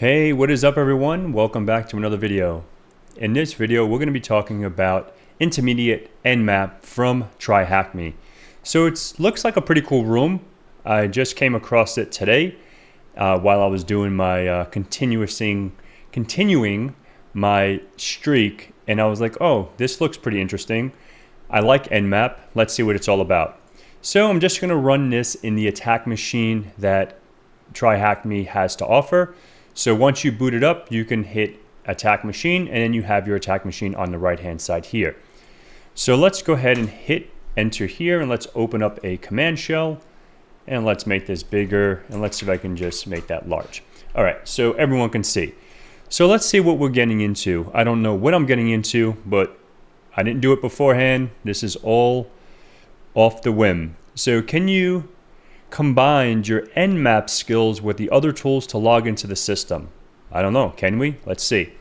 Hey, what is up everyone? Welcome back to another video. In this video, we're going to be talking about intermediate Nmap from TryHackMe. So it looks like a pretty cool room. I just came across it today while I was doing my continuing my streak, and I was like, oh, this looks pretty interesting. I like Nmap. Let's see what it's all about. So I'm just going to run this in the attack machine that TryHackMe has to offer. So once you boot it up, you can hit attack machine, and then you have your attack machine on the right hand side here. So let's go ahead and hit enter here, and let's open up a command shell, and let's make this bigger, and let's see if I can just make that large. All right, so everyone can see. So let's see what we're getting into. I don't know what I'm getting into, but I didn't do it beforehand. This is all off the whim. So can you combine your Nmap skills with the other tools to log into the system? I don't know, can we? Let's see.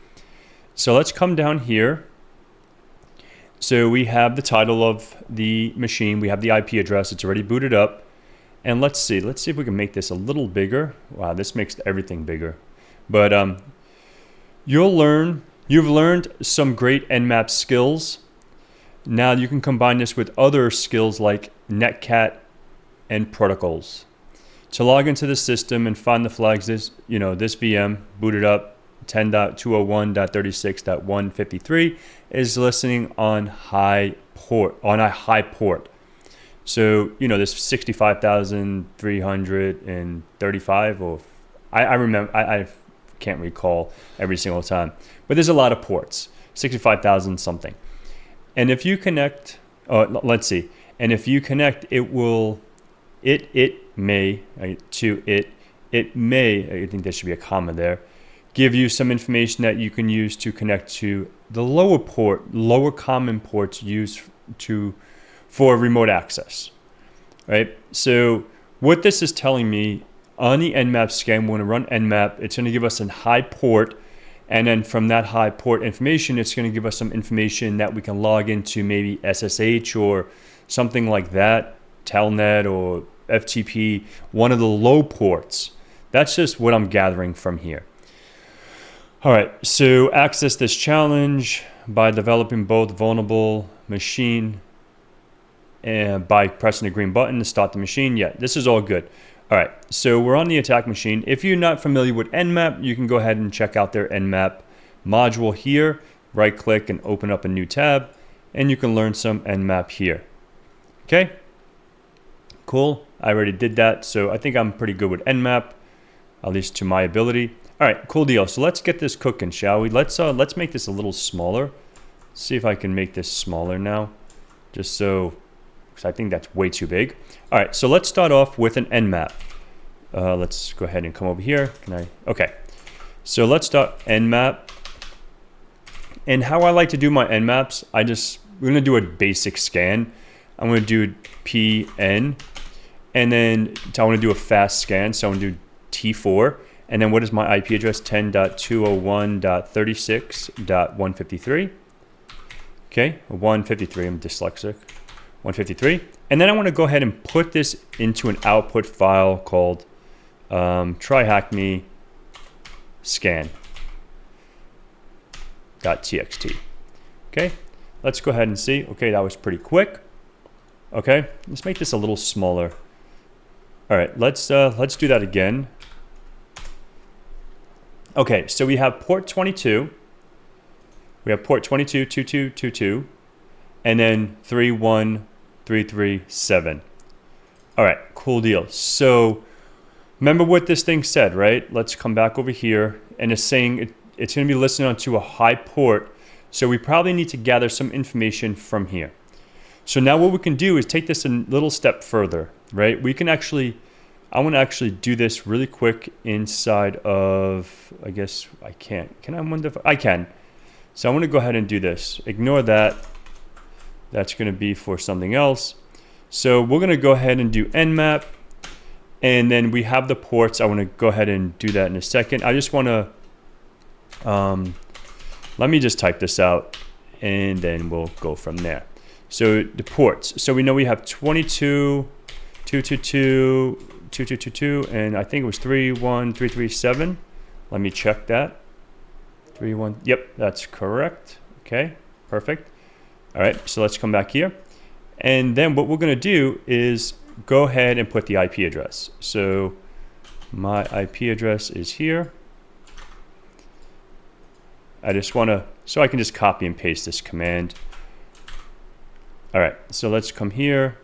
So let's come down here. So we have the title of the machine, we have the IP address, it's already booted up. And let's see if we can make this a little bigger. Wow, this makes everything bigger. But you've learned some great Nmap skills. Now you can combine this with other skills like Netcat and protocols to log into the system and find the flags. This VM booted up 10.201.36.153 is listening on a high port. So there's 65,335, or I remember, I can't recall every single time, but there's a lot of ports, 65,000 something. And if you connect, let's see, and if you connect, it may, I think there should be a comma there, give you some information that you can use to connect to the lower common ports used for remote access, right? So what this is telling me, on the Nmap scan, we're going to run Nmap, it's going to give us a high port, and then from that high port information, it's going to give us some information that we can log into, maybe SSH or something like that, Telnet or FTP, one of the low ports. That's just what I'm gathering from here. All right, so access this challenge by developing both vulnerable machine and by pressing the green button to start the machine. Yeah, this is all good. All right, so we're on the attack machine. If you're not familiar with Nmap, you can go ahead and check out their Nmap module here. Right click and open up a new tab, and you can learn some Nmap here. Okay, cool. I already did that, so I think I'm pretty good with Nmap, at least to my ability. All right, cool deal. So let's get this cooking, shall we? Let's make this a little smaller. See if I can make this smaller now, just so, because I think that's way too big. All right, so let's start off with an Nmap. Let's go ahead and come over here. Okay. So let's start Nmap. And how I like to do my Nmaps, we're gonna do a basic scan. I'm gonna do PN, and then I want to do a fast scan, so I'm going to do T4. And then what is my IP address? 10.201.36.153. Okay, 153, I'm dyslexic. 153. And then I want to go ahead and put this into an output file called TryHackMe scan.txt. Okay, let's go ahead and see. Okay, that was pretty quick. Okay, let's make this a little smaller. All right, let's do that again. Okay, so we have port 22. We have port 222222, and then 31337. All right, cool deal. So remember what this thing said, right? Let's come back over here, and it's saying it's going to be listening onto a high port. So we probably need to gather some information from here. So now what we can do is take this a little step further, right? We can I want to actually do this really quick inside of, I guess I can't. Can I wonder if I can? So I want to go ahead and do this. Ignore that. That's going to be for something else. So we're going to go ahead and do Nmap, and then we have the ports. I want to go ahead and do that in a second. I just want to, let me just type this out, and then we'll go from there. So the ports. So we know we have 22, 222, 2222, and I think it was 31337. Let me check that. 3-1. Yep, that's correct. Okay, perfect. All right, so let's come back here. And then what we're going to do is go ahead and put the IP address. So my IP address is here. I just want to, so I can just copy and paste this command. All right, so let's come here,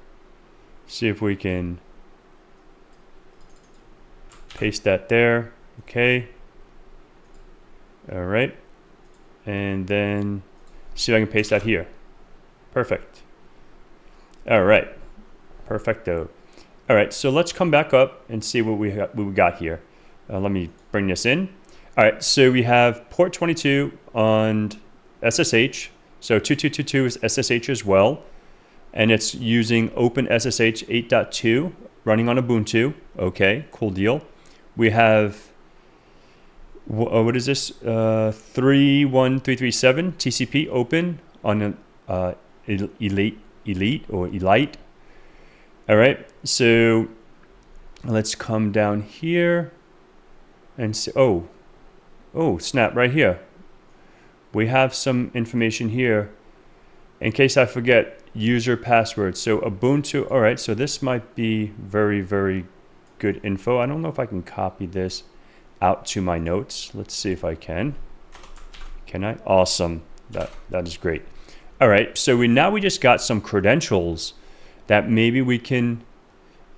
see if we can paste that there. Okay. All right. And then see if I can paste that here. Perfect. All right. Perfecto. All right, so let's come back up and see what we got here. Let me bring this in. All right, so we have port 22 on SSH. So 2222 is SSH as well. And it's using OpenSSH 8.2 running on Ubuntu. Okay, cool deal. We have, what is this? 31337 TCP open on Elite. All right, so let's come down here and see, oh snap, right here. We have some information here. In case I forget, user password. So Ubuntu, all right, so this might be very, very good info. I don't know if I can copy this out to my notes. Let's see if I can. Can I? Awesome, that is great. All right, so we just got some credentials that maybe we can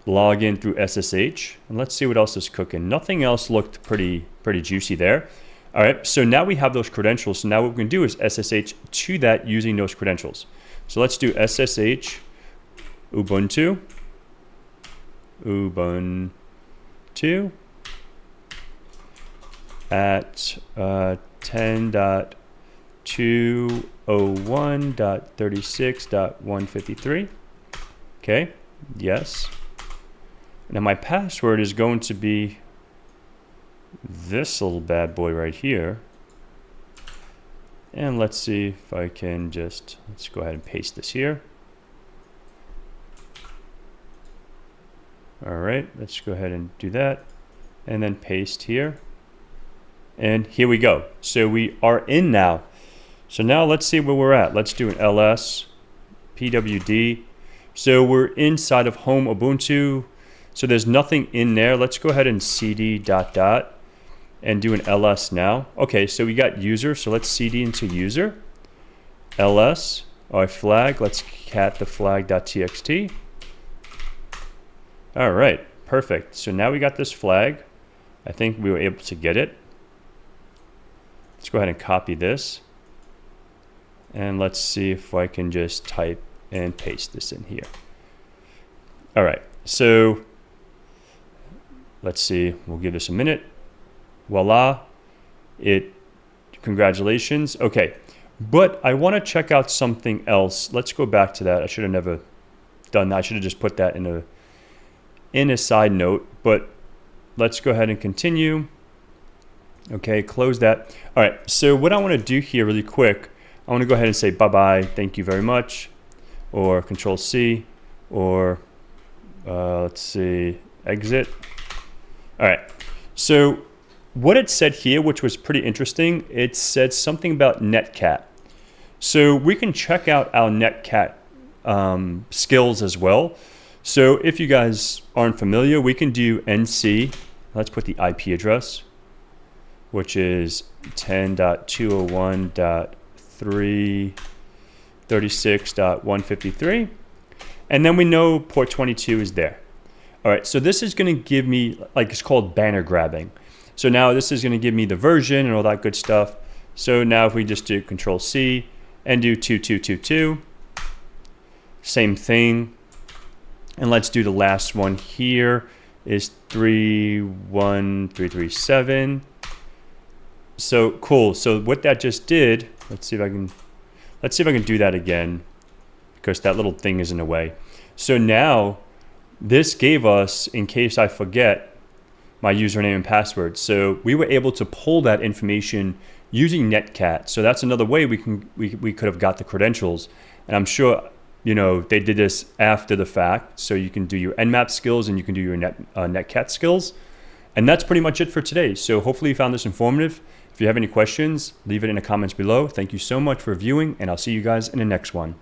log in through SSH. And let's see what else is cooking. Nothing else looked pretty juicy there. All right, so now we have those credentials. So now what we can do is SSH to that using those credentials. So let's do SSH Ubuntu at 10.201.36.153. Okay, yes. Now my password is going to be this little bad boy right here. And let's see if I can just, let's go ahead and paste this here. All right, let's go ahead and do that. And then paste here. And here we go. So we are in now. So now let's see where we're at. Let's do an ls pwd. So we're inside of home Ubuntu. So there's nothing in there. Let's go ahead and cd ... and do an ls now. Okay, so we got user. So let's cd into user. ls, our flag. Let's cat the flag.txt. All right, perfect. So now we got this flag. I think we were able to get it. Let's go ahead and copy this. And let's see if I can just type and paste this in here. All right, so let's see, we'll give this a minute. Voila, congratulations. Okay, but I want to check out something else. Let's go back to that. I should have never done that. I should have just put that in a side note, but let's go ahead and continue. Okay, close that. All right, so what I want to do here really quick, I want to go ahead and say bye-bye, thank you very much, or Control C, or let's see, exit. All right, so what it said here, which was pretty interesting, it said something about Netcat. So we can check out our Netcat skills as well. So if you guys aren't familiar, we can do NC, let's put the IP address, which is 10.201.336.153. And then we know port 22 is there. All right, so this is going to give me, like, it's called banner grabbing. So now this is going to give me the version and all that good stuff. So now if we just do Control C and do 2222, same thing. And let's do the last one here is 31337. So cool. So what that just did, let's see if I can do that again, because that little thing is in the way. So now this gave us, in case I forget, my username and password. So we were able to pull that information using Netcat. So that's another way we could have got the credentials. And I'm sure, you know, they did this after the fact. So you can do your Nmap skills and you can do your Netcat skills. And that's pretty much it for today. So hopefully you found this informative. If you have any questions, leave it in the comments below. Thank you so much for viewing, and I'll see you guys in the next one.